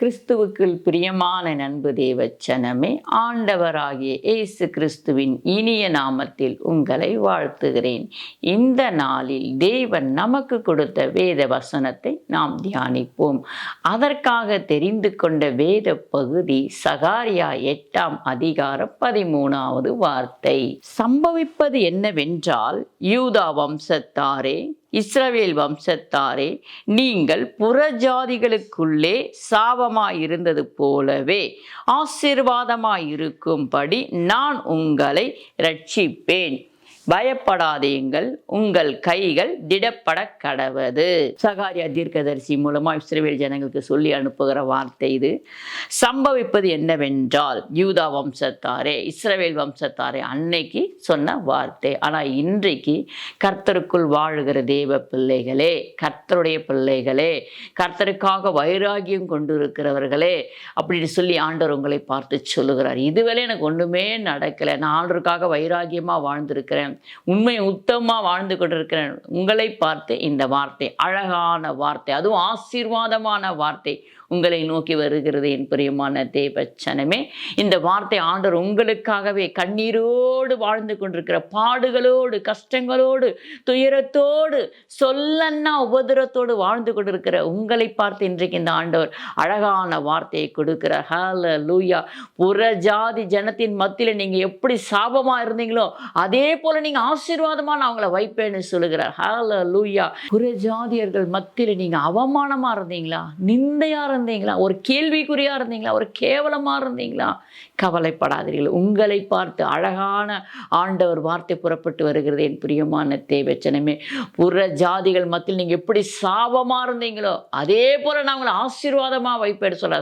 கிறிஸ்துவுக்குள் பிரியமான நண்பு தேவச்சனமே, ஆண்டவராகிய இயேசு கிறிஸ்துவின் இனிய நாமத்தில் உங்களை வாழ்த்துகிறேன். இந்த நாளில் தேவன் நமக்கு கொடுத்த வேத வசனத்தை நாம் தியானிப்போம். அதற்காக தெரிந்து கொண்ட வேத பகுதி சகாரியா 8ஆம் அதிகாரம் 13வது வார்த்தை. சம்பவிப்பது என்னவென்றால், யூதா வம்சத்தாரே, இஸ்ரவேல் வம்சத்தாரே, நீங்கள் புறஜாதிகளுக்குள்ளே சாபமாயிருந்தது போலவே ஆசீர்வாதமாயிருக்கும்படி நான் உங்களை இரட்சிப்பேன். பயப்படாதீங்கள், உங்கள் கைகள் திடப்பட கடவது. சகாரியா தீர்க்கதரிசி மூலமா இஸ்ரவேல் ஜனங்களுக்கு சொல்லி அனுப்புகிற வார்த்தை இது. சம்பவிப்பது என்னவென்றால், யூதா வம்சத்தாரே, இஸ்ரவேல் வம்சத்தாரே அன்னைக்கு சொன்ன வார்த்தை. ஆனால் இன்றைக்கு கர்த்தருக்குள் வாழுகிற தேவ பிள்ளைகளே, கர்த்தருடைய பிள்ளைகளே, கர்த்தருக்காக வைராகியம் கொண்டிருக்கிறவர்களே அப்படின்னு சொல்லி ஆண்டவர் உங்களை பார்த்து சொல்லுகிறார். இதுவரை எனக்கு ஒன்றுமே நடக்கலை, நான் ஆண்டருக்காக வைராகியமாக வாழ்ந்திருக்கிறேன், உண்மை உத்தமமா வாழ்ந்து கொண்டிருக்கிறேன். உங்களை பார்த்து இந்த வார்த்தை, அழகான வார்த்தை, அதுவும் ஆசீர்வாதமான வார்த்தை உங்களை நோக்கி வருகிறது. என் பிரியமான தேவச்சனமே, இந்த வார்த்தை ஆண்டவர் உங்களுக்காகவே கண்ணீரோடு வாழ்ந்து கொண்டிருக்கிற, பாடுகளோடு, கஷ்டங்களோடு, துயரத்தோடு, சொல்லன்னா உபதிரத்தோடு வாழ்ந்து கொண்டிருக்கிற உங்களை பார்த்து இன்றைக்கு இந்த ஆண்டவர் அழகான வார்த்தையை கொடுக்கிறார். ஹல்லேலூயா. புறஜாதி ஜனத்தின் மத்தியில் நீங்க எப்படி சாபமா இருந்தீங்களோ அதே போல நீங்க ஆசீர்வாதமா நான் அவங்கள வைப்பேன்னு சொல்லுகிறார். ஹல்லேலூயா. புறஜாதியர்கள் மத்தியில் நீங்க அவமானமா இருந்தீங்களா, நிந்தையா இருந்தீங்களா, ஒரு கேள்விக்குறியா இருந்தீங்களா, ஒரு கேவலமா இருந்தீங்களா, கவலைப்படாதீர்கள். உங்களை பார்த்து அழகான ஆண்டவர் வார்த்தை புறப்பட்டு வருகிறது. என் பிரியமான தேவச்சனமே, புற ஜாதிகள் மத்தியில் நீங்க எப்படி சாபமா இருந்தீங்களோ அதே போல நான் உங்களை ஆசீர்வாதமா வைப்பேன்னு சொல்ற.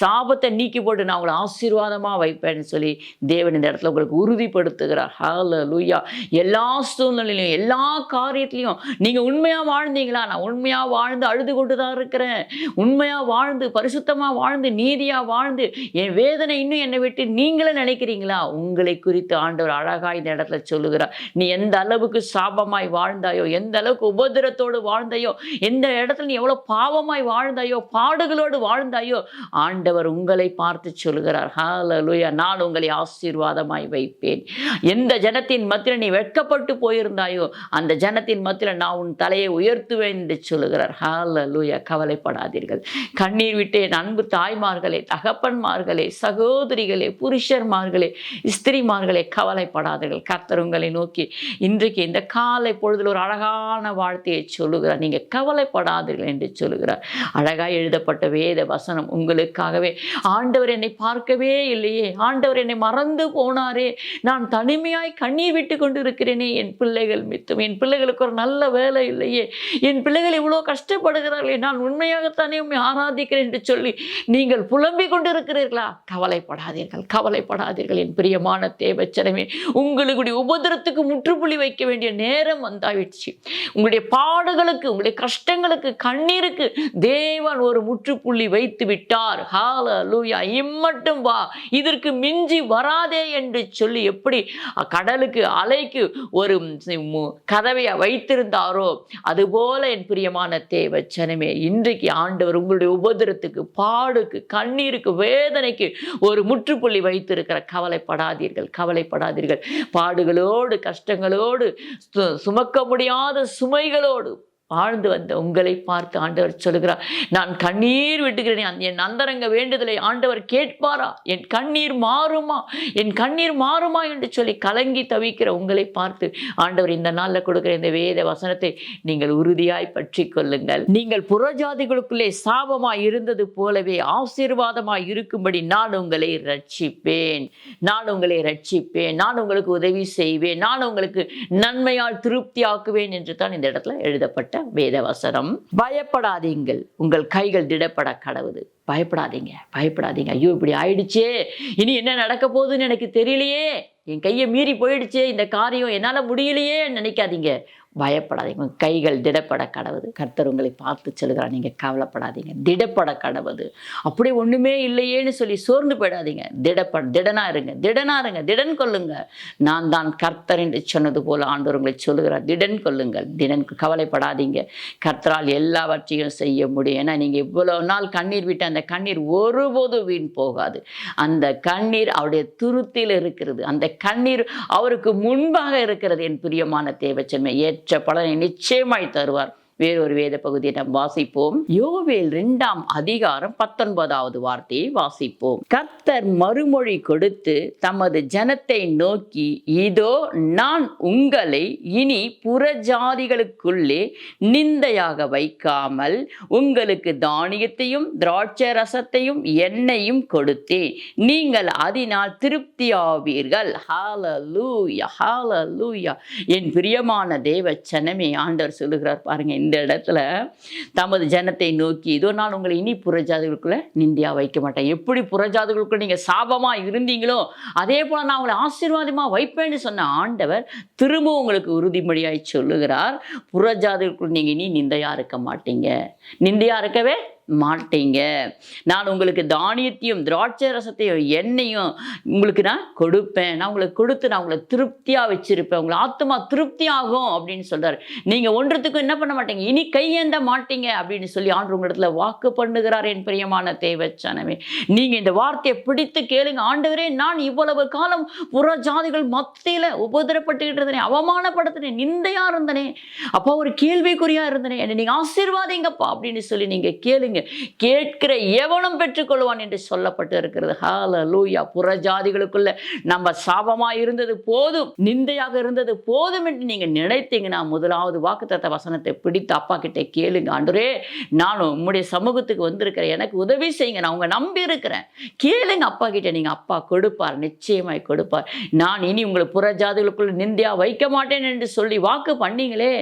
சாபத்தை நீக்கி போட்டு நான் உங்களை ஆசீர்வாதமா வைப்பேன்னு சொல்லி தேவன் இந்த இடத்துல உங்களுக்கு உறுதிப்படுத்துகிறார். ஹல்லேலூயா. எல்லா சூழ்நிலையிலும், எல்லா காரியத்திலையும் நீங்க உண்மையா வாழ்ந்தீங்களா? நான் உண்மையா வாழ்ந்து அழுது கொண்டுதான் இருக்கிறேன், உண்மையா வாழ்ந்து, பரிசுத்தமா வாழ்ந்து, நீதியா வாழ்ந்து, என் வேதனை இன்னும் என்னை விட்டு நீங்களே நினைக்கிறீங்களா? உங்களை குறித்து ஆண்டவர் அழகா இந்த இடத்துல சொல்லுகிறார். நீ எந்த அளவுக்கு சாபமாய் வாழ்ந்தாயோ, எந்த அளவுக்கு உபதிரத்தோடு வாழ்ந்தாயோ, எந்த இடத்துல நீ எவ்வளவு பாவமாய் வாழ்ந்தாயோ, பாடுகளோடு வாழ்ந்தாயோ, ஆண்டவர் உங்களை பார்த்து சொல்லுகிறார். ஹல்லேலூயா. நான் உங்களை ஆசீர்வாதமாய் வைப்பேன். எந்த ஜனத்தின் மத்தியில் நீ வெட்கப்பட்டு போயிருந்தாயோ அந்த ஜனத்தின் மத்தியில் நான் உன் தலையை உயர்த்துவேன் என்று சொல்லுகிறார். ஹல்லேலூயா. கவலைப்படாதீர்கள். கண்ணீர் விட்டு என் அன்பு தாய்மார்களே, தகப்பன்மார்களே, சகோதரிகளே, புருஷர்மார்களே, ஸ்திரீமார்களே, கவலைப்படாதீர்கள். கர்த்தர் உங்களை நோக்கி இன்றைக்கு இந்த காலை பொழுதில் ஒரு அழகான வார்த்தையை சொல்லுகிறார். நீங்க கவலைப்படாதீர்கள் என்று சொல்லுகிறார். அழகாய் எழுதப்பட்ட வேத வசனம் உங்களுக்காகவே. ஆண்டவர் என்னை பார்க்கவே இல்லையே, ஆண்டவர் என்னை மறந்து போனாரே, நான் தனிமையாய் கண்ணீர் விட்டு கொண்டு இருக்கிறேனே, என் பிள்ளைகள் மித்தம், என் பிள்ளைகளுக்கு ஒரு நல்ல வேலை இல்லையே, என் பிள்ளைகள் இவ்வளோ கஷ்டப்படுகிறார்களே, நான் உண்மையாகத்தானே உண்மை ஆராதிக்கிறேன் என்று சொல்லி நீங்கள் புலம்பிக் கொண்டு இருக்கிறீர்களா? கவலைப்படாதீர்கள், கவலைப்படாதீர்கள். என் பிரியமான தேவச்சனமே, உங்களுடைய உபதிரத்துக்கு முற்றுப்புள்ளி வைக்க வேண்டிய நேரம் வந்தாயிடுச்சு. உங்களுடைய பாடுகளுக்கு, உங்களுடைய கஷ்டங்களுக்கு, கண்ணீருக்கு தேவன் ஒரு முற்றுப்புள்ளி வைத்து விட்டார். ஹல்லேலூயா. இம்மட்டும் வா, இதற்கு மிஞ்சி வராதே என்று சொல்லி எப்படி கடலுக்கு, அலைக்கு ஒரு கதவை வைத்திருந்தாரோ அதுபோல என் பிரியமான தேவச்சனமே, இன்றைக்கு ஆண்டவர் உங்களுடைய உபதிரத்துக்கு, பாடுக்கு, கண்ணீருக்கு, வேதனைக்கு ஒரு முற்றுப்புள்ளி வைத்திருக்கிற. கவலைப்படாதீர்கள், கவலைப்படாதீர்கள். பாடுகளோடு, கஷ்டங்களோடு, சுமக்க முடியாத சுமைகளோடு வாழ்ந்து வந்த உங்களை பார்த்து ஆண்டவர் சொல்லுகிறார், நான் கண்ணீர் விட்டுகிறேன். என் அந்தரங்க வேண்டுதலை ஆண்டவர் கேட்பாரா? என் கண்ணீர் மாறுமா, என் கண்ணீர் மாறுமா என்று சொல்லி கலங்கி தவிக்கிற உங்களை பார்த்து ஆண்டவர் இந்த நாளில் கொடுக்கிற இந்த வேத வசனத்தை நீங்கள் உறுதியாய் பற்றி கொள்ளுங்கள். நீங்கள் புறஜாதிகளுக்குள்ளே சாபமாய் இருந்தது போலவே ஆசீர்வாதமாய் இருக்கும்படி நான் உங்களை ரட்சிப்பேன், நான் உங்களை ரட்சிப்பேன், நான் உங்களுக்கு உதவி செய்வேன், நான் உங்களுக்கு நன்மையால் திருப்தி ஆக்குவேன் என்று தான் இந்த இடத்துல எழுதப்பட்ட வேதவசனம். பயப்படாதீங்கள், உங்கள் கைகள் திடப்பட கடவுது. பயப்படாதீங்க, பயப்படாதீங்க. ஐயோ இப்படி ஆயிடுச்சே, இனி என்ன நடக்க போகுதுன்னு எனக்கு தெரியலையே, என் கையை மீறி போயிடுச்சே, இந்த காரியம் என்னால் முடியலையே நினைக்காதீங்க. பயப்படாதீங்க, உங்கள் கைகள் திடப்பட கடவுது. கர்த்தர் உங்களை பார்த்து சொல்கிறார், நீங்கள் கவலைப்படாதீங்க, திடப்பட கடவுது. அப்படியே ஒன்றுமே இல்லையேன்னு சொல்லி சோர்ந்து போயிடாதீங்க. திடனா இருங்க, திடன் கொள்ளுங்க. நான் தான் கர்த்தர் என்று சொன்னது போல ஆண்டவர் உங்களை சொல்லுகிறார், திடன் கொள்ளுங்கள், கவலைப்படாதீங்க. கர்த்தரால் எல்லாவற்றையும் செய்ய முடியும். ஏன்னா நீங்கள் இவ்வளோ நாள் கண்ணீர் விட்ட அந்த கண்ணீர் ஒருபோதும் வீண் போகாது. அந்த கண்ணீர் அவருடைய துருத்தியில் இருக்கிறது. அந்த கண்ணீர் அவருக்கு முன்பாக இருக்கிறது. என் பிரியமான தேவச்சன்மை ஏற்ற பலனை நிச்சயமாய் தருவார். வேறொரு வேத பகுதியை நாம் வாசிப்போம். யோவேல் 2ஆம் அதிகாரம் 19வது வார்த்தையை வாசிப்போம். கர்த்தர் மறுமொழி கொடுத்து தமது ஜனத்தை நோக்கி, இதோ நான் உங்களை இனி புறஜாதிகளுக்குள்ளே நிந்தையாக வைக்காமல் உங்களுக்கு தானியத்தையும் திராட்சை ரசத்தையும் எண்ணெயும் கொடுத்தேன். நீங்கள் அதனால் திருப்தியாவீர்கள். ஹல்லேலூயா, ஹல்லேலூயா. என் பிரியமான தேவ ஜனமே, ஆண்டவர் சொல்லுகிறார் பாருங்க இந்த இடத்துல, தமது ஜனத்தை நோக்கி, இதோ நான் உங்களை இனி புறஜாதிகளுக்குள்ள நிந்தியா வைக்க மாட்டேன். எப்படி புறஜாதிகளுக்குள்ள நீங்க சாபமா இருந்தீங்களோ அதே போல நான் உங்களை ஆசீர்வாதமா வைப்பேன்னு சொன்ன ஆண்டவர் திரும்ப உங்களுக்கு உறுதிமொழியாய் சொல்லுகிறார், புறஜாதிகளுக்குள்ள நீங்க இனி நிந்தையா இருக்க மாட்டீங்க, நிந்தையா இருக்கவே மாட்டீங்க. நான் உங்களுக்கு தானியத்தையும் திராட்சை ரசத்தையும் எண்ணெயும் உங்களுக்கு நான் கொடுப்பேன். நான் உங்களுக்கு கொடுத்து நான் உங்களை திருப்தியா வச்சிருப்பேன். உங்களை ஆத்மா திருப்தி ஆகும் அப்படின்னு சொல்றாரு. நீங்க ஒன்றத்துக்கும் என்ன பண்ண மாட்டீங்க, இனி கையேந்த மாட்டீங்க அப்படின்னு சொல்லி ஆண்டவர் உங்களிடத்துல வாக்கு பண்ணுகிறார். என் பிரியமான தேவச்சனமே, நீங்க இந்த வார்த்தையை பிடித்து கேளுங்க. ஆண்டவரே, நான் இவ்வளவு காலம் புறஜாதிகள் மத்தியில உபதிரப்பட்டுக்கிட்டு இருந்தேனே, அவமானப்படுத்தினேன், நிந்தையா இருந்தனே, அப்பா ஒரு கேள்விக்குறியா இருந்தனே, என்னை நீங்க ஆசீர்வாதிங்கப்பா அப்படின்னு சொல்லி நீங்க கேளுங்க. கேட்கிற எவனும் பெற்றுக்கொள்வான் என்று சொல்லப்பட்டு இருக்கிறது. ஹல்லேலூயா. புறஜாதிகளுக்குள்ள நம்ம சாபமா இருந்தது போதும், நிந்தையாக இருந்தது போதும் என்று நீங்க நினைத்தீங்கன்னா, முதலாவது வாக்குத்தத்த வசனத்தை பிடித்து அப்பா கிட்ட கேளுங்க. ஆண்டவரே, நான் உம்முடைய சமூகத்துக்கு வந்திருக்கிறேன், எனக்கு உதவி செய்யுங்க, நான் உங்க நம்பி இருக்கிறேன். கேளுங்க அப்பா கிட்ட, நீங்க அப்பா கொடுப்பார், நிச்சயமாய் கொடுப்பார். நான் இனி உங்களை புறஜாதிகளுக்குள்ள நிந்தையா வைக்க மாட்டேன் என்று சொல்லி வாக்கு பண்ணீங்களே,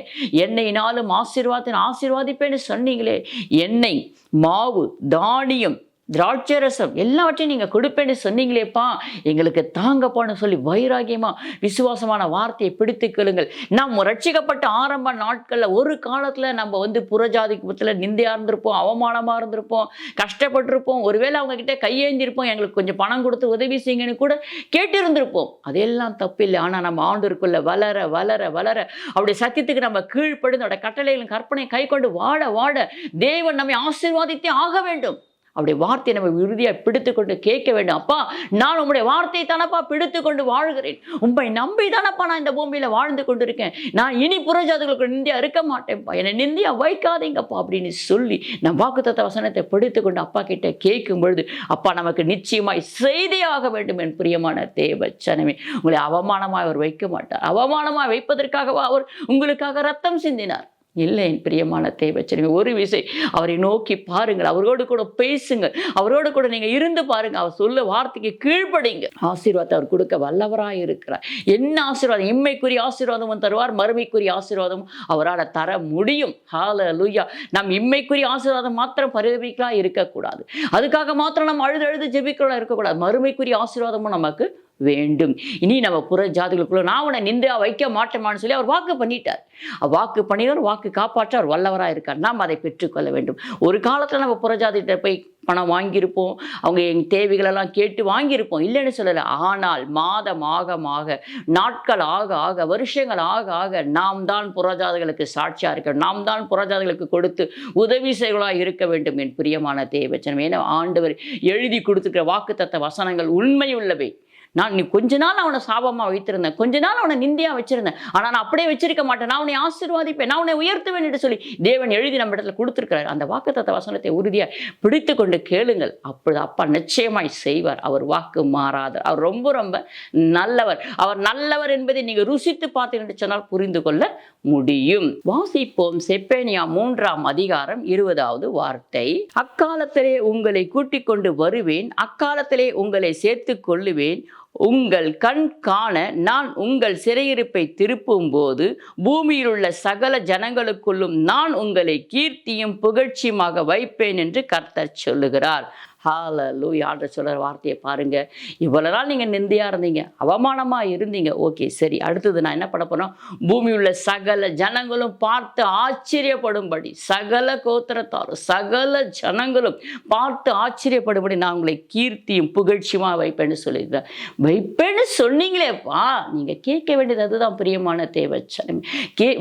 என்னையினாலும் ஆசீர்வாதிப்பேன்னு சொன்னீங்களே, எண்ணெய், மாவு, தானியம், திராட்சை ரசம் எல்லாவற்றையும் நீங்கள் கொடுப்பேன்னு சொன்னீங்களேப்பா, எங்களுக்கு தாங்கப்பான்னு சொல்லி வைராகியமா விசுவாசமான வார்த்தையை பிடித்து கேளுங்கள். நம்ம ரட்சிக்கப்பட்ட ஆரம்ப நாட்களில் ஒரு காலத்தில் நம்ம புறஜாதிக்குள்ள நிந்தையாக இருந்திருப்போம், அவமானமாக இருந்திருப்போம், கஷ்டப்பட்டிருப்போம், ஒருவேளை அவங்க கிட்ட கையேந்திருப்போம், எங்களுக்கு கொஞ்சம் பணம் கொடுத்து உதவி செய்யுங்கன்னு கூட கேட்டிருந்திருப்போம். அதெல்லாம் தப்பில்லை. ஆனால் நம்ம ஆண்டவருக்குள்ள வளர வளர வளர அவருடைய சத்தியத்துக்கு நம்ம கீழ்ப்படிந்து அவருடைய கட்டளைகளின் கற்பனை கை கொண்டு வாட வாட தேவன் நம்மை ஆசீர்வாதித்தே ஆக வேண்டும். அவருடைய வார்த்தையை நம்ம உறுதியாக பிடித்து கொண்டு கேட்க வேண்டும். அப்பா, நான் உங்களுடைய வார்த்தையை தானப்பா பிடித்து கொண்டு வாழ்கிறேன், உண்மை நம்பி தானப்பா நான் இந்த பூமியில் வாழ்ந்து கொண்டிருக்கேன், நான் இனி புறஜாதிகளுக்கு நிந்தியா இருக்க மாட்டேன்ப்பா, என்னை நிந்தியா வைக்காதீங்கப்பா அப்படின்னு சொல்லி நம் வாக்குத்தத்த வசனத்தை பிடித்து கொண்டு அப்பா கிட்ட கேட்கும் பொழுது அப்பா நமக்கு நிச்சயமாய் செய்தியாக வேண்டும். என் பிரியமான தேவச்சனமே, உங்களை அவமானமாக அவர் வைக்க மாட்டார். அவமானமாக வைப்பதற்காக அவர் உங்களுக்காக ரத்தம் சிந்தினார். இல்லை என் பிரியமான தேவச்சனமே, ஒரு விசை அவரை நோக்கி பாருங்கள், அவரோடு கூட பேசுங்கள், அவரோடு கூட நீங்க இருந்து பாருங்க, அவர் சொல்ல வார்த்தைக்கு கீழ்ப்படிங்க. ஆசீர்வாதத்தை அவர் கொடுக்க வல்லவராய் இருக்கிறார். என்ன ஆசீர்வாதம், இம்மைக்குரிய ஆசீர்வாதமும் தருவார், மறுமைக்குரிய ஆசீர்வாதம் அவரால் தர முடியும். ஹல்லேலூயா. நம் இம்மைக்குரிய ஆசீர்வாதம் மாத்திரம் பரிதபிக்கலாம் இருக்கக்கூடாது, அதுக்காக மாத்திரம் நம்ம அழுது ஜெபிக்கலாம் இருக்கக்கூடாது. மறுமைக்குரிய ஆசீர்வாதமும் நமக்கு வேண்டும். இனி நம்ம புற ஜாதிகளுக்குள்ள நான் உன்னை நிந்தையா வைக்க மாட்டேமான்னு சொல்லி அவர் வாக்கு பண்ணிட்டார். வாக்கு பண்ணினார், வாக்கு காப்பாற்ற அவர் வல்லவராக இருக்கார். நாம் அதை பெற்றுக்கொள்ள வேண்டும். ஒரு காலத்தில் நம்ம புறஜாதிகிட்ட போய் பணம் வாங்கியிருப்போம், அவங்க எங்கள் தேவைகளெல்லாம் கேட்டு வாங்கியிருப்போம், இல்லைன்னு சொல்லலை. ஆனால் மாதம் ஆக நாட்கள் ஆக வருஷங்கள் ஆக நாம் தான் புறஜாதிகளுக்கு சாட்சியாக இருக்க, நாம் தான் புறஜாதிகளுக்கு கொடுத்து உதவி செய்வர்களாக இருக்க வேண்டும். என் பிரியமான தேவச்சனம், ஏன்னா ஆண்டவர் எழுதி கொடுத்துக்கிற வாக்குத்தத்த வசனங்கள் உண்மை உள்ளவை. நான் நீ கொஞ்ச நாள் அவனை சாபமாக வைத்திருந்தேன், கொஞ்ச நாள் அவனை நிந்தியாக வச்சிருந்தேன், ஆனால் நான் அப்படியே வச்சிருக்க மாட்டேன், நான் அவனை ஆசீர்வாதிப்பேன், நான் அவனை உயர்த்துவேன் என்று சொல்லி தேவன் எழுதி நம்ம இடத்துல கொடுத்துருக்கிறார். அந்த வாக்குத்தத்த வசனத்தை உறுதியாக பிடித்து கொண்டு கேளுங்கள். அப்பொழுது அப்பா நிச்சயமாய் செய்வார். அவர் வாக்கு மாறாதார். அவர் ரொம்ப ரொம்ப நல்லவர். அவர் நல்லவர் என்பதை நீங்கள் ருசித்து பார்த்தீங்கன்னு சொன்னால் புரிந்து கொள்ள முடியும். வாசிப்போம். செப்பேனியா 3ஆம் அதிகாரம் 20வது வார்த்தை. அக்காலத்திலே உங்களை கூட்டிக் கொண்டு வருவேன், அக்காலத்திலே உங்களை சேர்த்து கொள்ளுவேன், உங்கள் கண் காண நான் உங்கள் சிறையிருப்பை திருப்பும் போது பூமியில் உள்ள சகல ஜனங்களுக்குள்ளும் நான் உங்களை கீர்த்தியும் புகழ்ச்சியுமாக வைப்பேன் என்று கர்த்தர் சொல்லுகிறார். ஹல்லேலூயா. ஆண்டவர் சொல்கிற வார்த்தையை பாருங்கள். இவ்வளோ நாள் நீங்கள் நிந்தையாக இருந்தீங்க, அவமானமாக இருந்தீங்க. ஓகே சரி, அடுத்தது நான் என்ன பண்ண போகிறோம், பூமி உள்ள சகல ஜனங்களும் பார்த்து ஆச்சரியப்படும்படி, சகல கோத்திரத்தாரும் சகல ஜனங்களும் பார்த்து ஆச்சரியப்படும்படி நான் உங்களை கீர்த்தியும் புகழ்ச்சியுமா வைப்பேன்னு சொல்லியிருக்கேன். வைப்பேன்னு சொன்னீங்களேப்பா, நீங்கள் கேட்க வேண்டியது அதுதான் பிரியமான தேவச்சனம்.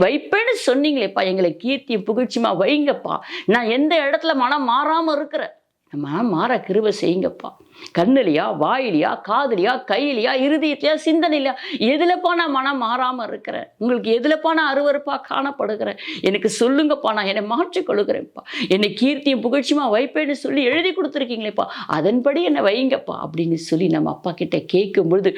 வைப்பேன்னு சொன்னீங்களேப்பா, எங்களை கீர்த்தியும் புகழ்ச்சியுமா வைங்கப்பா. நான் எந்த இடத்துல மனம் மாறாமல் இருக்கிறேன், நம்ம மாற கிருபை செய்யுங்கப்பா. கண்ணுலையா, வாயிலையா, காதுலையா, கையிலையா, இருதயத்தையா, சிந்தனையிலையா, எதுலப்பா நான் மனம் மாறாமல் இருக்கிறேன், உங்களுக்கு எதுலப்பா நான் அருவருப்பாக காணப்படுகிறேன், எனக்கு சொல்லுங்கப்பா, நான் என்னை மாற்றிக்கொள்ளுகிறேன்ப்பா. என்னை கீர்த்தியும் புகழ்ச்சியுமா வைப்பேன்னு சொல்லி எழுதி கொடுத்துருக்கீங்களேப்பா, அதன்படி என்னை வைங்கப்பா அப்படின்னு சொல்லி நம்ம அப்பா கிட்ட கேட்கும் பொழுது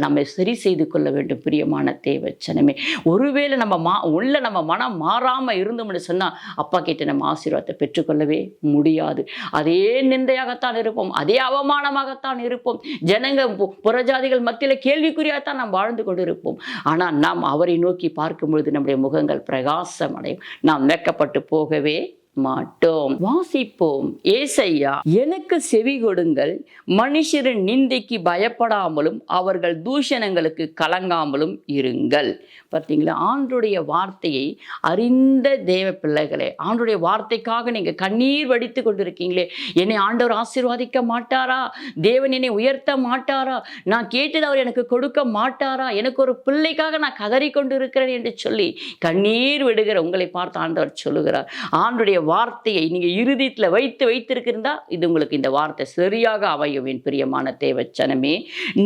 நம்ம சரி செய்து கொள்ள வேண்டும். பிரியமான தேவச்சனமே, ஒருவேளை நம்ம மனம் மாறாமல் இருந்தோம்னு சொன்னால் அப்பா கிட்ட நம்ம ஆசீர்வாதத்தை பெற்றுக்கொள்ளவே முடியாது. அதே நிந்தையாகத்தான் இருப்போம், அதே அவமானமாகத்தான் இருப்போம். ஜனங்க புறஜாதிகள் மத்தியில் கேள்விக்குறியாகத்தான் நாம் வாழ்ந்து கொண்டிருப்போம். ஆனால் நாம் அவரை நோக்கி பார்க்கும் பொழுது நம்முடைய முகங்கள் பிரகாசம் அடையும். நாம் வெட்கப்பட்டு போகவே மாட்டோம். வாசிப்போம். ஏசையா, எனக்கு செவி கொடுங்கள், மனுஷரின் நிந்தைக்கு பயப்படாமலும் அவர்கள் தூஷணங்களுக்கு கலங்காமலும் இருங்கள். பார்த்தீங்களா, ஆண்டுடைய வார்த்தையை அறிந்த தேவ பிள்ளைகளே, ஆண்டுடைய வார்த்தைக்காக நீங்கள் கண்ணீர் வடித்து கொண்டிருக்கீங்களே, என்னை ஆண்டவர் ஆசீர்வதிக்க மாட்டாரா, தேவன் என்னை உயர்த்த மாட்டாரா, நான் கேட்டது அவர் எனக்கு கொடுக்க மாட்டாரா, எனக்கு ஒரு பிள்ளைக்காக நான் கதறி கொண்டு இருக்கிறேன் என்று சொல்லி கண்ணீர் விடுகிற உங்களை பார்த்து ஆண்டவர் சொல்லுகிறார். ஆண்டுடைய வார்த்தையை நீங்க இருதயத்தில் வைத்திருக்கிறதா, இது உங்களுக்கு இந்த வார்த்தை சரியாக அமையும். என் பிரியமான தேவச்சனமே,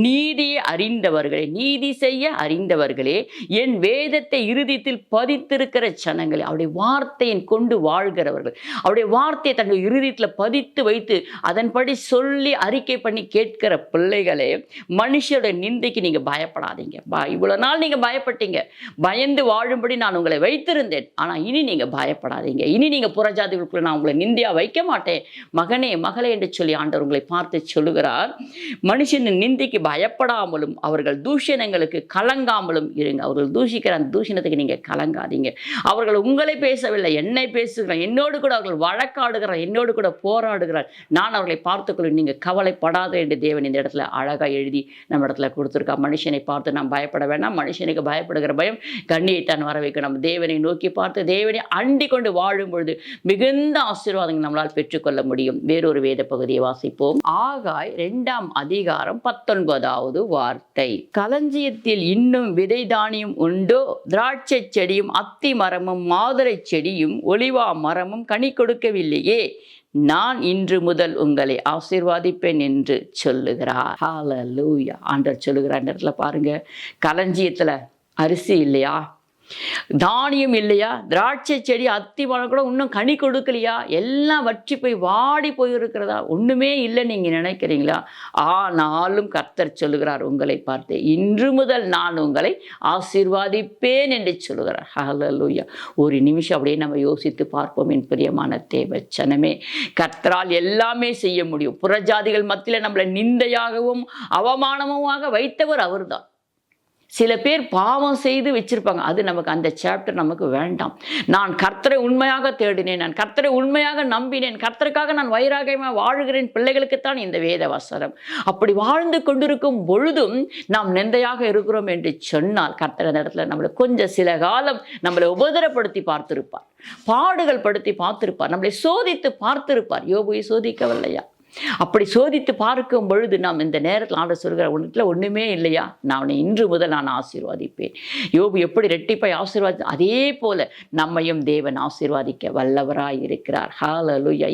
நீதியை அறிந்தவர்களே, நீதி செய்ய அறிந்தவர்களே, என் வேதத்தை இருதயத்தில் பதித்திருக்கிற ஜனங்களே, அவருடைய வார்த்தையை கொண்டு வாழ்கிறவர்கள், அவருடைய வார்த்தையை தங்கள் இருதயத்தில் பதித்து வைத்து அதன்படி சொல்லி அறிக்கை பண்ணி கேட்கிற பிள்ளைகளே, மனுஷருடைய நிந்தைக்கு நீங்க பயப்படாதீங்க. இவ்வளவு நாள் நீங்க பயப்பட்டீங்க, பயந்து வாழும்படி நான் உங்களை வைத்திருந்தேன். ஆனா இனி நீங்க பயப்படாதீங்க. இனி நீங்க புறஜாதிகளுக்குள்ள நான் உங்களை நிந்தியா வைக்க மாட்டேன், மகனே மகளே என்று சொல்லி ஆண்டவர் உங்களை பார்த்து சொல்லுகிறார். மனுஷனின் நிந்தைக்கு பயப்படாமலும் அவர்கள் தூஷணங்களுக்கு கலங்காமலும் இருங்க. அவர்கள் தூஷிக்கிற அந்த தூஷணத்துக்கு நீங்க கலங்காதீங்க. அவர்கள் உங்களை பேசவில்லை, என்னை பேசுகிறார், என்னோடு கூட அவர்கள் வழக்காடுகிறார், என்னோடு கூட போராடுகிறார், நான் அவர்களை பார்த்துக்கொள்ள நீங்க கவலைப்படாத என்று தேவன் இந்த இடத்துல அழகா எழுதி நம்ம இடத்துல கொடுத்துருக்கா. மனுஷனை பார்த்து நாம் பயப்பட வேண்டாம். மனுஷனுக்கு பயப்படுகிற பயம் கண்ணியைத்தான் வர வைக்கும். நம்ம தேவனை நோக்கி பார்த்து தேவனை அண்டி கொண்டு வாழும் பொழுது மிகுந்த ஆசீர்வாதங்கள் நம்மளால் பெற்றுக்கொள்ள முடியும். வேறொரு வேத பகுதியை வாசிப்போம். ஆகாய் 2ஆம் அதிகாரம் 19வது வார்த்தை. களஞ்சியத்தில் இன்னும் விதை தானியம் உண்டோ, திராட்சை செடியும் அத்தி மரமும் மாதுளை செடியும் ஒலிவா மரமும் கனி கொடுக்கவில்லையே, நான் இன்று முதல் உங்களை ஆசீர்வாதிப்பேன் என்று சொல்லுகிறார். ஹல்லேலூயா. ஆண்டவர் சொல்லுகிறார். இந்த இடத்துல பாருங்க, களஞ்சியத்துல அரிசி இல்லையா, தானியம் இல்லையா, திராட்சை செடி அத்தி மரம் கூட இன்னும் கனி கொடுக்கலையா, எல்லாம் வற்றி போய் வாடி போயிருக்கிறதா, ஒண்ணுமே இல்லை நீங்க நினைக்கிறீங்களா? ஆனாலும் கர்த்தர் சொல்லுகிறார் உங்களை பார்த்து, இன்று முதல் நான் உங்களை ஆசீர்வாதிப்பேன் என்று சொல்லுகிறார். ஹல்லேலூயா. ஒரு நிமிஷம் அப்படியே நம்ம யோசித்து பார்ப்போம். என் பிரியமான தேவச்சனமே, கர்த்தரால் எல்லாமே செய்ய முடியும். புறஜாதிகள் மத்தியில் நம்மளை நிந்தையாகவும் அவமானமுமாக வைத்தவர் அவர்தான். சில பேர் பாவம் செய்து வச்சிருப்பாங்க, அது நமக்கு அந்த சாப்டர் நமக்கு வேண்டாம். நான் கர்த்தரை உண்மையாக தேடினேன், நான் கர்த்தரை உண்மையாக நம்பினேன், கர்த்தருக்காக நான் வைராகியமாக வாழுகிறேன் பிள்ளைகளுக்குத்தான் இந்த வேத வசனம். அப்படி வாழ்ந்து கொண்டிருக்கும் பொழுதும் நாம் நிந்தையாக இருக்கிறோம் என்று சொன்னால் கர்த்தர் அந்த இடத்துல நம்மளை கொஞ்சம் சில காலம் நம்மளை உபதிரப்படுத்தி பார்த்திருப்பார், பாடுகள் படுத்தி பார்த்திருப்பார், நம்மளை சோதித்து பார்த்திருப்பார். யோபுவை சோதிக்கவில்லையா? அப்படி சோதித்து பார்க்கும் பொழுது நாம் இந்த நேரத்தில் ஆண்டவர் சொல்கிற உனக்குள்ள ஒண்ணுமே இல்லையா, நான் உன்னை இன்று முதல் நான் ஆசீர்வாதிப்பேன். யோபு எப்படி ரெட்டிப்பாய் ஆசீர்வாதி, அதே போல நம்மையும் தேவன் ஆசீர்வாதிக்க வல்லவராய் இருக்கிறார். ஹல்லேலூயா.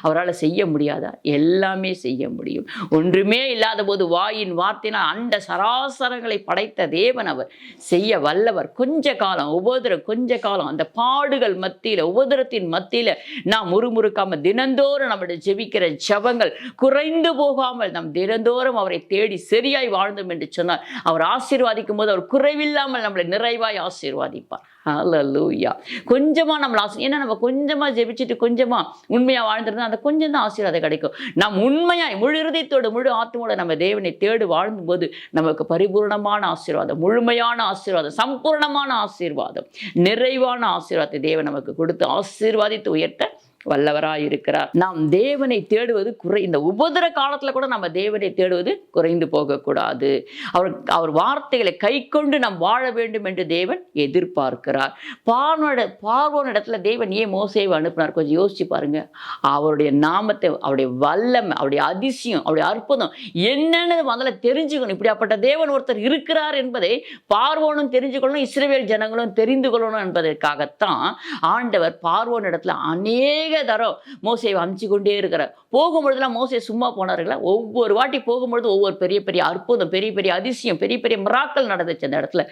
அவரால் செய்ய முடியாதா? எல்லாமே செய்ய முடியும். ஒன்றுமே இல்லாத போது வாயின் வார்த்தையினால் அண்ட சராசரங்களை படைத்த தேவன் அவர் செய்ய வல்லவர். கொஞ்ச காலம் உபோதரம், கொஞ்ச காலம் அந்த பாடுகள் மத்தியில, உபோதரத்தின் மத்தியில நாம் முறுமுறுக்காம தினந்தோறும் நம்முடைய ஜெபிக்கிற ஜெபங்கள் குறைந்து போகாமல் நாம் தினந்தோறும் அவரை தேடி சரியாய் வாழ்ந்தோம் என்று சொன்னார், அவர் ஆசீர்வாதிக்கும் போது அவர் குறைவில்லாமல் நம்மளை நிறைவாய் ஆசீர்வாதிப்பார். ஹல்லேலூயா. கொஞ்சமா நம்மள ஏன்னா நம்ம கொஞ்சமா ஜெபிச்சுட்டு கொஞ்சமா உண்மையா வாழ்ந்திருந்தா அந்த கொஞ்சம் தான் ஆசீர்வாதம் கிடைக்கும். நாம் உண்மையாய் முழு இருதயத்தோடு முழு ஆத்மாவோட நம்ம தேவனை தேடி வாழும் போது நமக்கு பரிபூர்ணமான ஆசீர்வாதம், முழுமையான ஆசீர்வாதம், சம்பூர்ணமான ஆசீர்வாதம், நிறைவான ஆசீர்வாதத்தை தேவன் நமக்கு கொடுத்து ஆசீர்வாதித்து உயர்த்த வல்லவராய் இருக்கிறார். நாம் தேவனை தேடுவது இந்த உபத்திர காலத்துல கூட நம்ம தேவனை தேடுவது குறைந்து போகக்கூடாது. அவர் வார்த்தைகளை கை கொண்டு நாம் வாழ வேண்டும் என்று தேவன் எதிர்பார்க்கிறார். பார்வோன் இடத்துல தேவன் ஏன் மோசேவை அனுப்பினார்? கொஞ்சம் யோசிச்சு பாருங்க. அவருடைய நாமத்தை, அவருடைய வல்லமை, அவருடைய அதிசயம், அவருடைய அற்புதம் என்னன்னு முதல்ல தெரிஞ்சுக்கணும். இப்படியாப்பட்ட தேவன் ஒருத்தர் இருக்கிறார் என்பதை பார்வோனும் தெரிஞ்சுக்கொள்ளணும், இஸ்ரவேல் ஜனங்களும் தெரிந்து கொள்ளணும் என்பதற்காகத்தான் ஆண்டவர் பார்வோன் இடத்துல அநேக தரம் மோசேவை அனுப்பிச்சு கொண்டே இருக்கிறார். போகும்பொழுதுலாம் மோசே சும்மா போனார்களா? ஒவ்வொரு வாட்டி போகும்பொழுது ஒவ்வொரு பெரிய பெரிய அற்புதம், பெரிய பெரிய அதிசயம், பெரிய பெரிய மிராக்கள் நடந்துச்சு அந்த இடத்துல.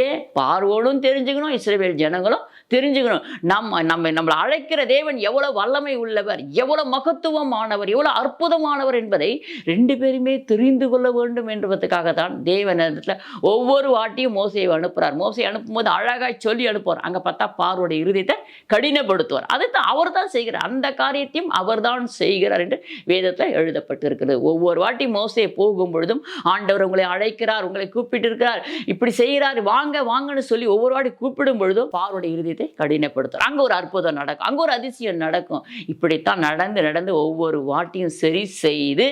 ஏன்? பார்வோனும் தெரிஞ்சுக்கணும், இஸ்ரவேல் ஜனங்களும் தெரிஞ்சுக்கணும். நம்மளை அழைக்கிற தேவன் எவ்வளவு வல்லமை உள்ளவர், எவ்வளவு மகத்துவமானவர், எவ்வளவு அற்புதமானவர் என்பதை ரெண்டு பேருமே தெரிந்து கொள்ள வேண்டும் என்பதற்காகத்தான் தேவன் ஒவ்வொரு வாட்டியும் மோசேயை அனுப்புறார். மோசையை அனுப்பும்போது அழகாய் சொல்லி அனுப்புவார். அங்க பார்த்தா பார்வோடைய இருதயத்தை கடினப்படுத்துவார். அதைத்தான் அவர் தான் செய்கிறார். அந்த காரியத்தையும் அவர் தான் செய்கிறார் என்று வேதத்தில் எழுதப்பட்டிருக்கிறது. ஒவ்வொரு வாட்டி மோசே போகும் பொழுதும் ஆண்டவர் உங்களை அழைக்கிறார், உங்களை கூப்பிட்டு இருக்கிறார், இப்படி செய்கிறார், வாங்க வாங்கன்னு சொல்லி ஒவ்வொரு வாட்டி கூப்பிடும் பொழுதும் பார்வோடைய இருதயத்தை கடினப்படுத்துவார். அங்க ஒரு அற்புதம் நடக்கும், அங்க ஒரு அதிசயம் நடக்கும். இப்படித்தான் நடந்து நடந்து ஒவ்வொரு வாட்டியும் சரி செய்து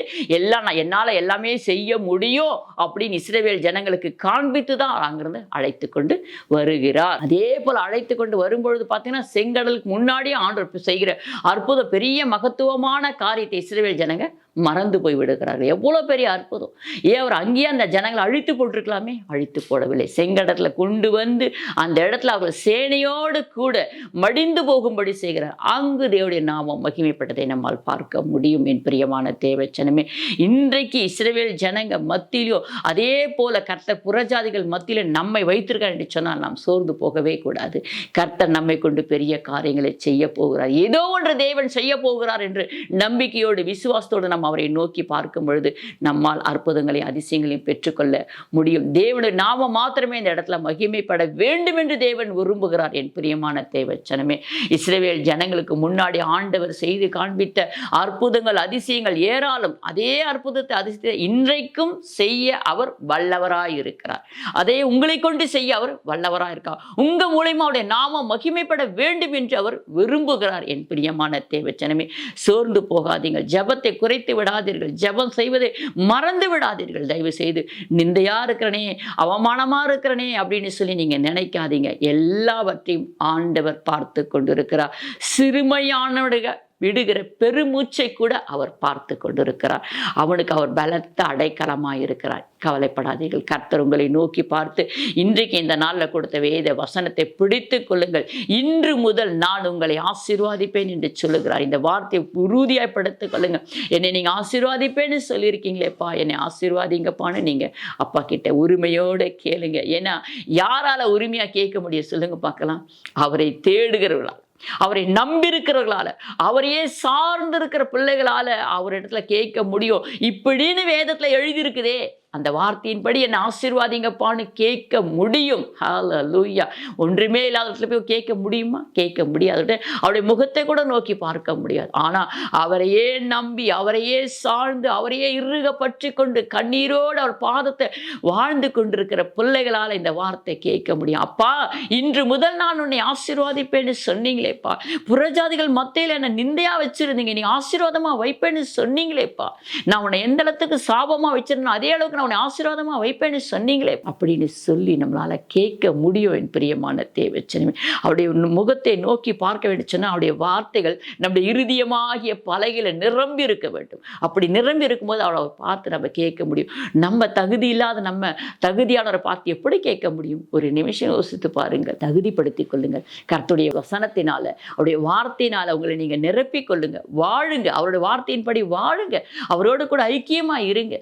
என்னால எல்லாமே செய்ய முடியும் அப்படின்னு இஸ்ரவேல் ஜனங்களுக்கு காண்பித்து தான் அங்கிருந்து அழைத்து கொண்டு வருகிறார். அதே போல அழைத்து கொண்டு வரும்பொழுது பார்த்தீங்கன்னா செங்கடலுக்கு முன்னாடியே ஆண்டவர் செய்கிற அற்புதம், பெரிய மகத்துவமான காரியத்தை இஸ்ரவேல் ஜனங்க மறந்து போய் விடுகிறார்கள். எவ்வளவு பெரிய அற்புதம்! ஏன் அவர் அங்கேயே அந்த ஜனங்களை அழித்து போட்டிருக்கலாமே? அழித்து போடவில்லை. செங்கடத்துல கொண்டு வந்து அந்த இடத்துல அவர் சேனையோடு கூட மடிந்து போகும்படி செய்கிறார். அங்கு தேவனுடைய நாமம் மகிமைப்பட்டதை நம்மால் பார்க்க முடியும். என் பிரியமான தேவச்சனமே, இன்றைக்கு இஸ்ரவேல் ஜனங்க மத்தியிலோ அதே போல கர்த்தர் புறஜாதிகள் மத்தியில நம்மை வைத்திருக்கார் என்று சொன்னால் நாம் சோர்ந்து போகவே கூடாது. கர்த்தர் நம்மை கொண்டு பெரிய காரியங்களை செய்ய போகிறார். ஏதோ ஒன்று தேவன் செய்ய போகிறார் என்று நம்பிக்கையோடு விசுவாசத்தோடு நாம் அவரை நோக்கி பார்க்கும் பொழுது நம்மால் அற்புதங்களையும் அதிசயங்களையும் பெற்றுக்கொள்ள முடியும். தேவனுடைய நாமம் மாத்திரமே இந்த இடத்துல மகிமைப்பட வேண்டும் என்று தேவன் விரும்புகிறார். என் பிரியமான தேவச்சனமே, இஸ்ரவேல் ஜனங்களுக்கு முன்னாடி ஆண்டவர் செய்து காண்பித்த அற்புதங்கள், அதிசயங்கள் ஏராளம். அதே அற்புதத்தை, அதிசயத்தை இன்றைக்கும் செய்ய அவர் வல்லவராய் இருக்கிறார். அதை உங்களை கொண்டு செய்ய அவர் வல்லவராய் இருக்கார். உங்க மூலமா அவருடைய நாமம் மகிமைப்பட வேண்டும் என்று அவர் விரும்புகிறார். என் பிரியமான தேவச்சனமே, சோர்ந்து போகாதீர்கள், ஜெபத்தை குறைத்து விடாதீர்கள், ஜெபம் செய்வதை மறந்து விடாதீர்கள். தயவு செய்து நிந்தையா இருக்கிறனே, அவமானமா இருக்கிறனே அப்படின்னு சொல்லி நீங்க நினைக்காதீங்க. எல்லாவற்றையும் ஆண்டவர் பார்த்து கொண்டிருக்கிறார். சிறுமையானவர்கள் விடுகிற பெருமூச்சை கூட அவர் பார்த்து கொண்டிருக்கிறார். அவனுக்கு அவர் பலத்த அடைக்கலமாய் இருக்கிறார். கவலைப்படாதீர்கள். கர்த்தர் உங்களை நோக்கி பார்த்து இன்றைக்கு இந்த நாளில் கொடுத்த வேத வசனத்தை பிடித்து கொள்ளுங்கள், இன்று முதல் நான் உங்களை ஆசீர்வாதிப்பேன் என்று சொல்லுகிறார். இந்த வார்த்தையை உறுதியாய் படுத்திக் கொள்ளுங்க. என்னை நீங்க ஆசீர்வாதிப்பேன்னு சொல்லியிருக்கீங்களேப்பா, என்னை ஆசீர்வாதிங்கப்பான்னு நீங்க அப்பா கிட்ட உரிமையோடு கேளுங்க. ஏன்னா யாரால உரிமையா கேட்க முடியும் சொல்லுங்க பார்க்கலாம்? அவரை தேடுகிறவர்களா, அவரை நம்பியிருக்கிறவர்களால, அவரையே சார்ந்திருக்கிற பிள்ளைகளால அவரிடத்துல கேட்க முடியும். இப்படின்னு வேதத்துல எழுதியிருக்குதே, அந்த வார்த்தையின்படி என்னை ஆசீர்வாதிங்கப்பான்னு கேட்க முடியும். ஹல்லேலூயா. ஒன்றுமே இல்லாத போய் கேட்க முடியுமா? கேட்க முடியாது. அவருடைய முகத்தை கூட நோக்கி பார்க்க முடியாது. ஆனால் அவரையே நம்பி, அவரையே சார்ந்து, அவரையே இறுக பற்றி கொண்டு கண்ணீரோடு அவர் பாதத்தை வாழ்ந்து கொண்டிருக்கிற பிள்ளைகளால் இந்த வார்த்தை கேட்க முடியும். அப்பா, இன்று முதல் நான் உன்னை ஆசீர்வாதிப்பேன்னு சொன்னீங்களேப்பா, புறஜாதிகள் மத்தியில் என்னை நிந்தையா வச்சிருந்தீங்க, நீ ஆசீர்வாதமா வைப்பேன்னு சொன்னீங்களேப்பா, நான் உன்னை எந்த அளவுக்கு சாபமா வச்சிருந்தேன் அதே அளவுக்கு அவனை ஆசீர்வாதமா வைப்பேன்னு சொன்னீங்களே அப்படின்னு சொல்லி நம்மளால கேட்க முடியும். என் பிரியமான தேவச்சனமே, அவருடைய முகத்தை நோக்கி பார்க்க வேண்டும் சொன்னா அவருடைய வார்த்தைகள் நம்முடைய இருதயமாகிய பலகையில நிரம்பி இருக்க வேண்டும். அப்படி நிரம்பி இருக்கும்போது அவளை பார்த்து நம்ம கேட்க முடியும். நம்ம தகுதி இல்லாத நம்ம தகுதியானவரை பார்த்து எப்படி கேட்க முடியும்? ஒரு நிமிஷம் யோசித்து பாருங்கள். தகுதிப்படுத்திக் கொள்ளுங்கள். கர்த்தருடைய வசனத்தினால, அவருடைய வார்த்தையினால உங்களை நீங்க நிரப்பிக் கொள்ளுங்க. வாழுங்க, அவருடைய வார்த்தையின்படி வாழுங்க. அவரோடு கூட ஐக்கியமா இருங்க.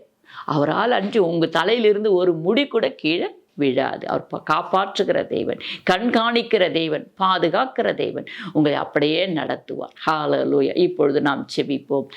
அவரால் அன்று உங்க தலையிலிருந்து ஒரு முடி கூட கீழே விழாது. அவர் காப்பாற்றுகிற தேவன், கண்காணிக்கிற தேவன், பாதுகாக்கிற தேவன், உங்களை அப்படியே நடத்துவார். ஹல்லேலூயா. இப்பொழுது நாம் செபிப்போம்.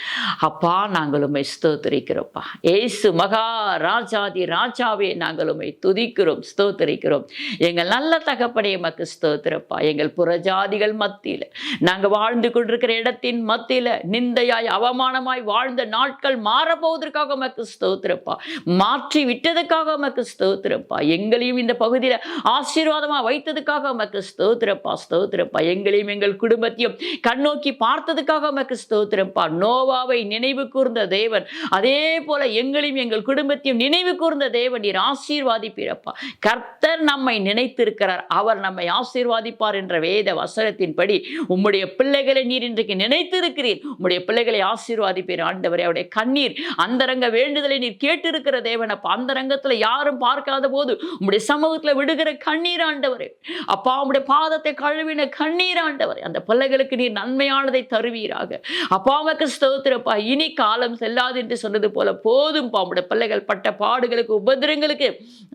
அப்பா, நாங்கள் உம்மை ஸ்தோத்திரிக்கிறோம்ப்பா. ஏசு மகா ராஜாதி ராஜாவே, நாங்கள் உம்மை துதிக்கிறோம், ஸ்தோத்திரிக்கிறோம். எங்கள் நல்ல தகப்பனே, எமக்கு ஸ்தோத்திரப்பா. எங்கள் புறஜாதிகள் மத்தியில் நாங்கள் வாழ்ந்து கொண்டிருக்கிற இடத்தின் மத்தியில் நிந்தையாய் அவமானமாய் வாழ்ந்த நாட்கள் மாறப்போவதற்காக உமக்கு ஸ்தோத்திரப்பா. மாற்றி விட்டதுக்காக உமக்கு ஸ்தோத்திரப்பா. எங்கள் எங்களையும் இந்த பகுதியில் ஆசீர்வாதமா வைத்ததுக்காக உமக்கு ஸ்தோத்திரப்பா, ஸ்தோத்திரப்பா. எங்களையும் எங்கள் குடும்பத்தையும் கண்ணோக்கி பார்த்ததுக்காக உமக்கு ஸ்தோத்திரப்பா. நோவாவை நினைவு கூர்ந்த தேவன், அதே போல எங்களையும் எங்கள் குடும்பத்தையும் நினைவு கூர்ந்த தேவன் நீர் ஆசீர்வாதிப்பீரப்பா. கர்த்தர் நம்மை நினைத்திருக்கிறார், அவர் நம்மை ஆசீர்வாதிப்பார் என்ற வேத வசனத்தின்படி உம்முடைய பிள்ளைகளை நீர் இன்றைக்கு நினைத்திருக்கிறீர். உம்முடைய பிள்ளைகளை ஆசீர்வாதிப்பீர் ஆண்டவரே. அவருடைய கண்ணீர் அந்தரங்க வேண்டுதலை நீர் கேட்டிருக்கிற தேவன் அப்பா. அந்த ரங்கத்தில் யாரும் பார்க்காத போது உம்முடைய சமூகத்தில் விடுகிற கண்ணீர் ஆண்டவரே அப்பா, உம்முடைய பாதத்தை கழுவின கண்ணீர் ஆண்டவரே. அந்த பிள்ளைகளுக்கு நீர் நன்மையானதை தருவீராக அப்பா. உமக்கு ஸ்தோத்திரப்பா. இனி காலம் செல்லாது என்று சொன்னது போல போதும் பா. உம்முடைய பிள்ளைகள் பட்ட பாடுகளுக்கு உபத்திரங்களுக்கு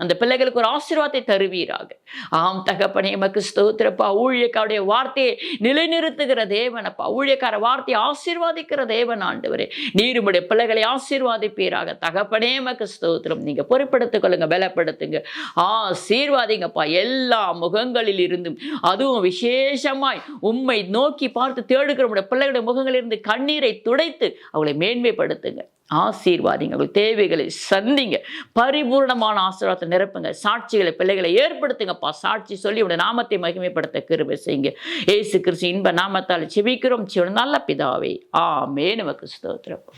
அந்த பிள்ளைகளுக்கு ஒரு ஆசீர்வாதத்தை தருவீராக. ஆம் தகப்பனே, உமக்கு ஸ்தோத்திரப்பா. ஊழியக்காருடைய வார்த்தையை நிலைநிறுத்துகிற தேவன் அப்பா. ஊழியக்கார வார்த்தையை ஆசீர்வாதிக்கிற தேவன் ஆண்டவரே. நீர் உம்முடைய பிள்ளைகளை ஆசீர்வாதிப்பீராக தகப்பனே. உமக்கு ஸ்தோத்திரம். நீங்க பொறுப்படுத்திக் கொள்ளுங்க, பலப்படுத்துங்க, ஆசீர்வாதிங்கப்பா. எல்லா முகங்களில் இருந்தும், அதுவும் விசேஷமாய் உம்மை நோக்கி பார்த்து தேடுகிற உம்முடைய பிள்ளைகளுடைய முகங்களில் இருந்து கண்ணீரை துடைத்து அவளை மேன்மைப்படுத்துங்க, ஆசீர்வாதிங்க, அவர்கள் தேவைகளை சந்திங்க, பரிபூர்ணமான ஆசீர்வாதத்தை நிரப்புங்க. சாட்சிகளை பிள்ளைகளை ஏற்படுத்துங்கப்பா. சாட்சி சொல்லி உடைய நாமத்தை மகிமைப்படுத்த கிருபை செய்யுங்க. இயேசு கிறிஸ்து இன்ப நாமத்தால் ஜெபிக்கிறோம் நல்ல பிதாவே, ஆமென். உமக்கு ஸ்தோத்திரம்.